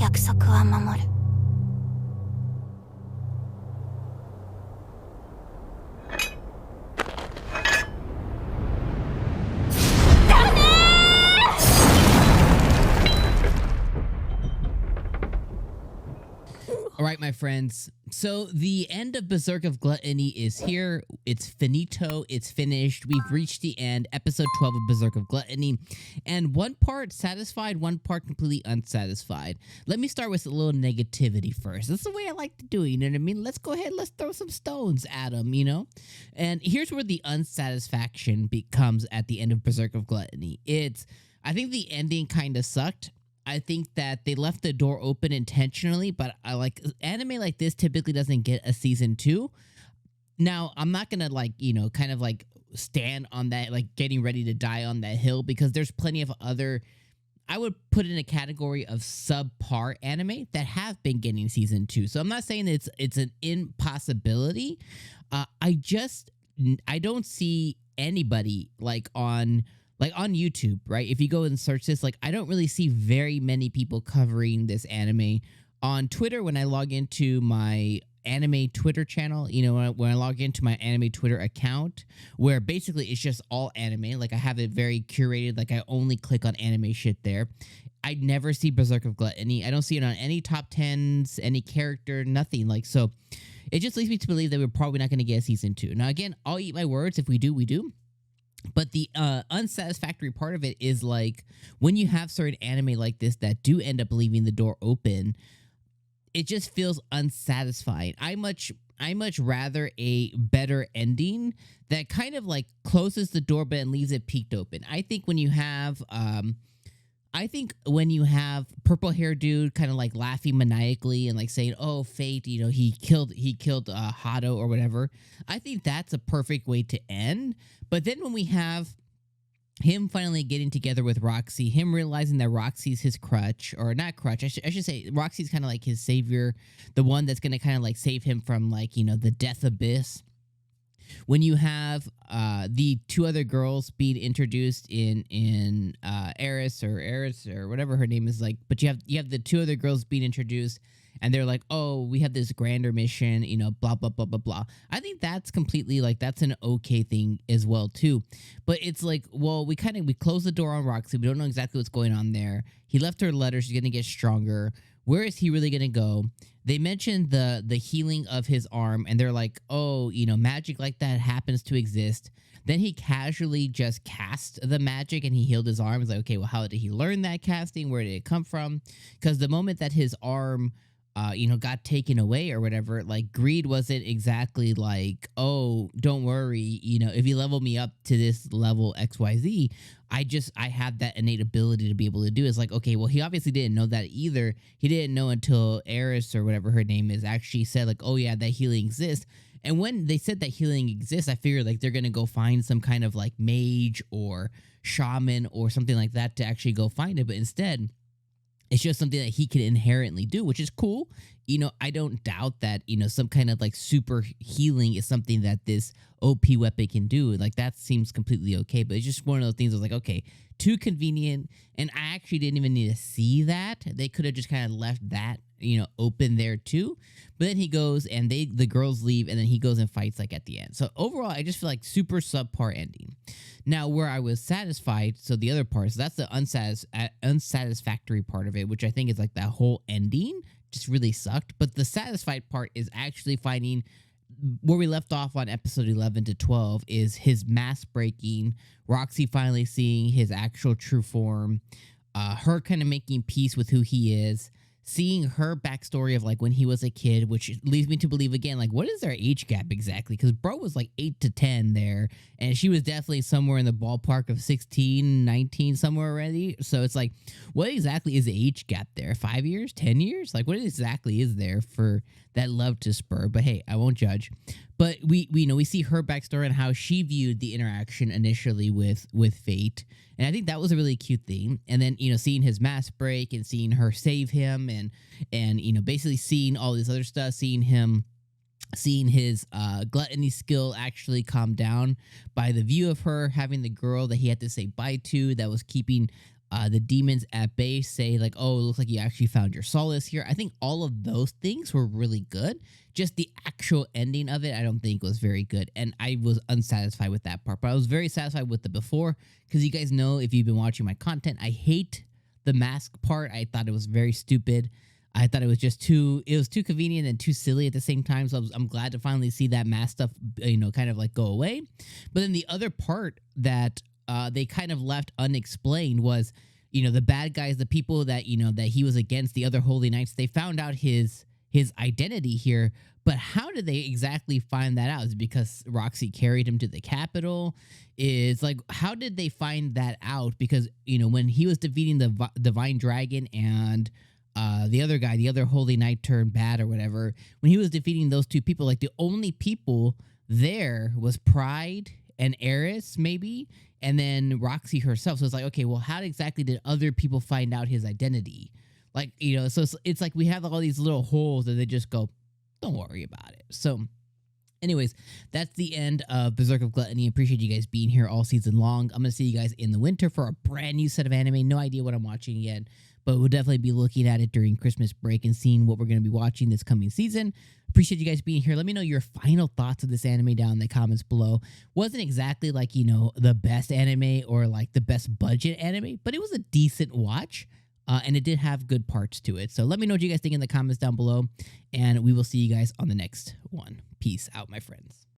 約束は守る。All right, my friends. So the end of Berserk of Gluttony is here. It's finito. It's finished. We've reached the end. Episode 12 of Berserk of Gluttony. And one part satisfied, one part completely unsatisfied. Let me start with a little negativity first. That's the way I like to do it, you know what I mean? Let's go ahead. Let's throw some stones at them, you know? And here's where the unsatisfaction becomes at the end of Berserk of Gluttony. I think the ending kind of sucked. I think that they left the door open intentionally, but I like anime like this typically doesn't get a season 2. Now, I'm not gonna kind of like stand on that, like getting ready to die on that hill, because there's plenty of other, I would put in a category of subpar anime that have been getting season 2. So I'm not saying that it's an impossibility. I don't see anybody like on YouTube, right? If you go and search this, like I don't really see very many people covering this anime. On Twitter, when I log into my anime Twitter channel, you know, when I log into my anime Twitter account, where basically it's just all anime, like I have it very curated, like I only click on anime shit there. I never see Berserk of Gluttony. I don't see it on any top 10s, any character, nothing. Like, so it just leads me to believe that we're probably not going to get a season 2. Now, again, I'll eat my words. If we do, we do. But the unsatisfactory part of it is like when you have certain anime like this that do end up leaving the door open, it just feels unsatisfying. I much rather a better ending that kind of like closes the door but and leaves it peeked open. I think when you have purple hair dude kind of like laughing maniacally and like saying, "Oh, fate, you know, he killed Hado or whatever," I think that's a perfect way to end. But then when we have him finally getting together with Roxy, him realizing that Roxy's his crutch, or not crutch, I should say Roxy's kind of like his savior, the one that's going to kind of like save him from like, you know, the death abyss. When you have the two other girls being introduced in Eris or whatever her name is, like, but you have the two other girls being introduced, and they're like, "Oh, we have this grander mission, you know, blah blah blah blah blah." I think that's completely like that's an okay thing as well too, but it's like, well, we close the door on Roxy. We don't know exactly what's going on there. He left her a letter. She's gonna get stronger. Where is he really gonna go? They mentioned the healing of his arm, and they're like, "Oh, you know, magic like that happens to exist." Then he casually just cast the magic and he healed his arm. It's like, okay, well, how did he learn that casting? Where did it come from? Because the moment that his arm got taken away or whatever, like Greed wasn't exactly like, "Oh, don't worry, you know, if you level me up to this level XYZ, I have that innate ability to be able to do." It's like, okay, well, he obviously didn't know that either. He didn't know until Eris or whatever her name is actually said like, "Oh yeah, that healing exists." And when they said that healing exists, I figured like they're gonna go find some kind of like mage or shaman or something like that to actually go find it. But instead, it's just something that he can inherently do, which is cool. You know, I don't doubt that, you know, some kind of like super healing is something that this OP weapon can do. Like that seems completely okay. But it's just one of those things I was like, okay, too convenient. And I actually didn't even need to see that. They could have just kind of left that, you know, open there too. But then he goes and the girls leave, and then he goes and fights like at the end. So overall, I just feel like super subpar ending. Now, where I was satisfied, so the other part, so that's the unsatisfactory part of it, which I think is like that whole ending just really sucked. But the satisfied part is actually finding where we left off on episode 11 to 12 is his mask breaking, Roxy finally seeing his actual true form, her kind of making peace with who he is, seeing her backstory of like when he was a kid, which leads me to believe again, like, what is their age gap exactly? Because bro was like 8 to 10 there, and she was definitely somewhere in the ballpark of 16, 19, somewhere already. So it's like, what exactly is the age gap there? 5 years, 10 years? Like, what exactly is there for that love to spur? But hey, I won't judge. But we see her backstory and how she viewed the interaction initially with Fate, and I think that was a really cute thing. And then seeing his mask break and seeing her save him, and basically seeing all this other stuff, seeing his gluttony skill actually calm down by the view of her having the girl that he had to say bye to, that was keeping The demons at base say like, "Oh, it looks like you actually found your solace here." I think all of those things were really good. Just the actual ending of it, I don't think was very good, and I was unsatisfied with that part. But I was very satisfied with the before because you guys know if you've been watching my content, I hate the mask part. I thought it was very stupid. I thought it was just too it was too convenient and too silly at the same time. So I'm glad to finally see that mask stuff, kind of like go away. But then the other part that they kind of left unexplained was, the bad guys, the people that that he was against, the other holy knights. They found out his identity here, but how did they exactly find that out? Is it because Roxy carried him to the Capitol? Is like how did they find that out? Because when he was defeating the divine dragon and the other guy, the other holy knight turned bad or whatever, when he was defeating those two people, like the only people there was Pride and Eris, maybe, and then Roxy herself. So it's like, okay, well, how exactly did other people find out his identity? Like, so it's like we have all these little holes that they just go, don't worry about it. So, anyways, that's the end of Berserk of Gluttony. Appreciate you guys being here all season long. I'm going to see you guys in the winter for a brand new set of anime. No idea what I'm watching yet, but we'll definitely be looking at it during Christmas break and seeing what we're going to be watching this coming season. Appreciate you guys being here. Let me know your final thoughts of this anime down in the comments below. Wasn't exactly like, the best anime or like the best budget anime, but it was a decent watch. And it did have good parts to it. So let me know what you guys think in the comments down below. And we will see you guys on the next one. Peace out, my friends.